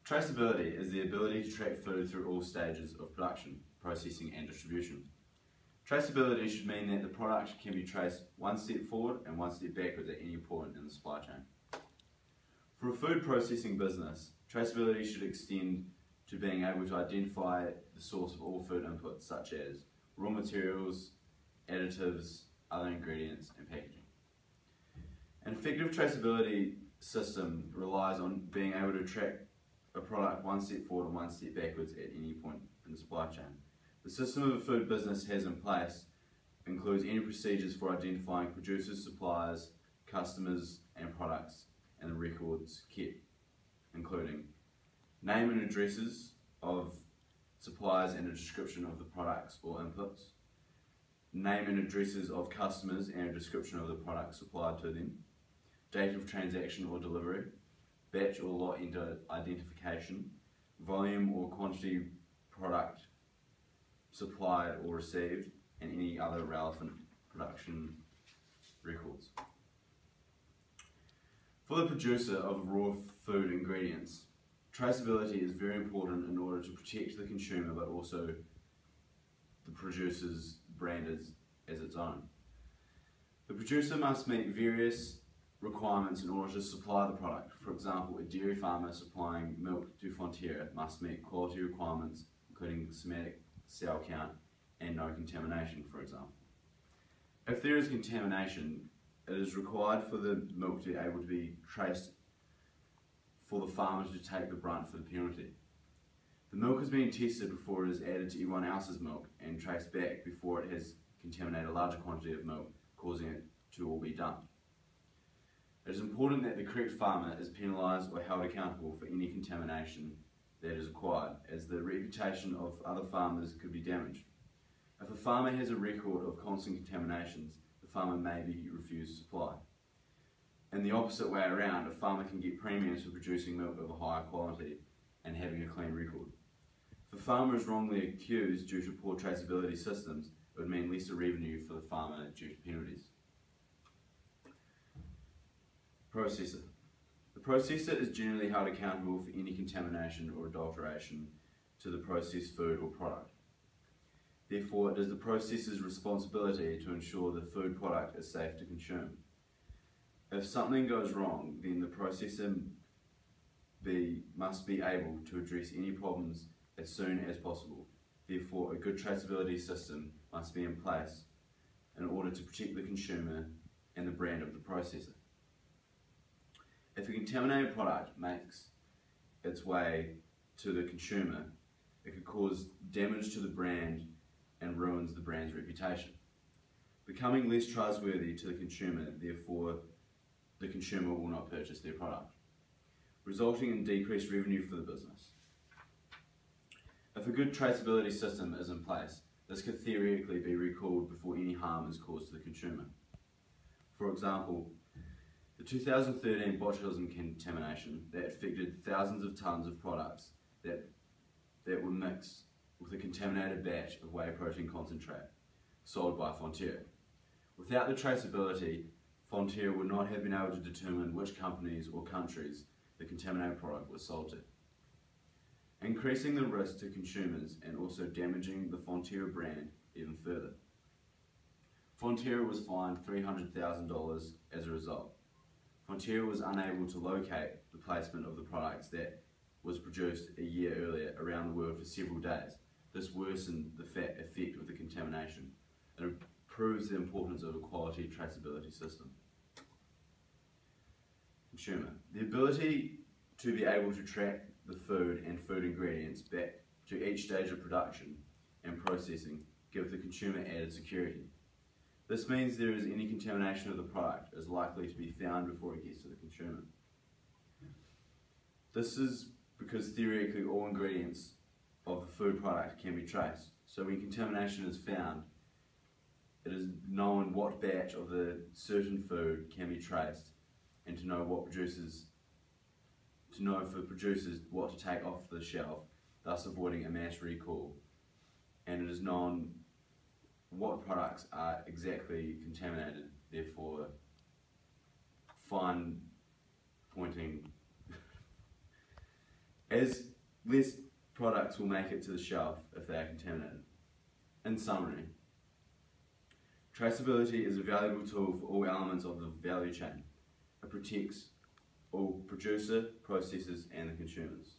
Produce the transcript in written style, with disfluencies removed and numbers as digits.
Traceability is the ability to track food through all stages of production, processing and distribution. Traceability should mean that the product can be traced one step forward and one step backwards at any point in the supply chain. For a food processing business, traceability should extend to being able to identify the source of all food inputs such as raw materials, additives, other ingredients and packaging. An effective traceability system relies on being able to track a product one step forward and one step backwards at any point in the supply chain. The system a food business has in place includes any procedures for identifying producers, suppliers, customers and products, and the records kept, including name and addresses of suppliers and a description of the products or inputs, name and addresses of customers and a description of the products supplied to them, date of transaction or delivery, batch or lot identification, volume or quantity product supplied or received, and any other relevant production records. For the producer of raw food ingredients, traceability is very important in order to protect the consumer but also the producer's brand as its own. The producer must meet various requirements in order to supply the product. For example, a dairy farmer supplying milk to Fonterra must meet quality requirements including somatic cell count and no contamination, for example. If there is contamination, it is required for the milk to be able to be traced for the farmer to take the brunt for the penalty. The milk is being tested before it is added to everyone else's milk and traced back before it has contaminated a larger quantity of milk, causing it to all be dumped. It is important that the correct farmer is penalised or held accountable for any contamination that is acquired, as the reputation of other farmers could be damaged. If a farmer has a record of constant contaminations, the farmer may be refused supply. And the opposite way around, a farmer can get premiums for producing milk of a higher quality and having a clean record. If a farmer is wrongly accused due to poor traceability systems, it would mean lesser revenue for the farmer due to penalties. Processor. The processor is generally held accountable for any contamination or adulteration to the processed food or product. Therefore, it is the processor's responsibility to ensure the food product is safe to consume. If something goes wrong, then the processor must be able to address any problems as soon as possible. Therefore, a good traceability system must be in place in order to protect the consumer and the brand of the processor. If a contaminated product makes its way to the consumer, it could cause damage to the brand and ruins the brand's reputation, becoming less trustworthy to the consumer. Therefore, the consumer will not purchase their product, resulting in decreased revenue for the business. If a good traceability system is in place, this could theoretically be recalled before any harm is caused to the consumer. For example, the 2013 botulism contamination that affected thousands of tonnes of products that were mixed with a contaminated batch of whey protein concentrate sold by Fonterra. Without the traceability, Fonterra would not have been able to determine which companies or countries the contaminated product was sold to, increasing the risk to consumers and also damaging the Fonterra brand even further. Fonterra was fined $300,000 as a result. Fonterra was unable to locate the placement of the products that was produced a year earlier around the world for several days. This worsened the effect of the contamination and proves the importance of a quality traceability system. Consumer. The ability to be able to track the food and food ingredients back to each stage of production and processing give the consumer added security. This means there is any contamination of the product is likely to be found before it gets to the consumer. This is because theoretically all ingredients of the food product can be traced. So when contamination is found, it is known what batch of the certain food can be traced, and to know for producers what to take off the shelf, thus avoiding a mass recall. And it is known what products are exactly contaminated, therefore fine pointing. as less products will make it to the shelf if they are contaminated. In summary, traceability is a valuable tool for all elements of the value chain. It protects all producer, processors and the consumers.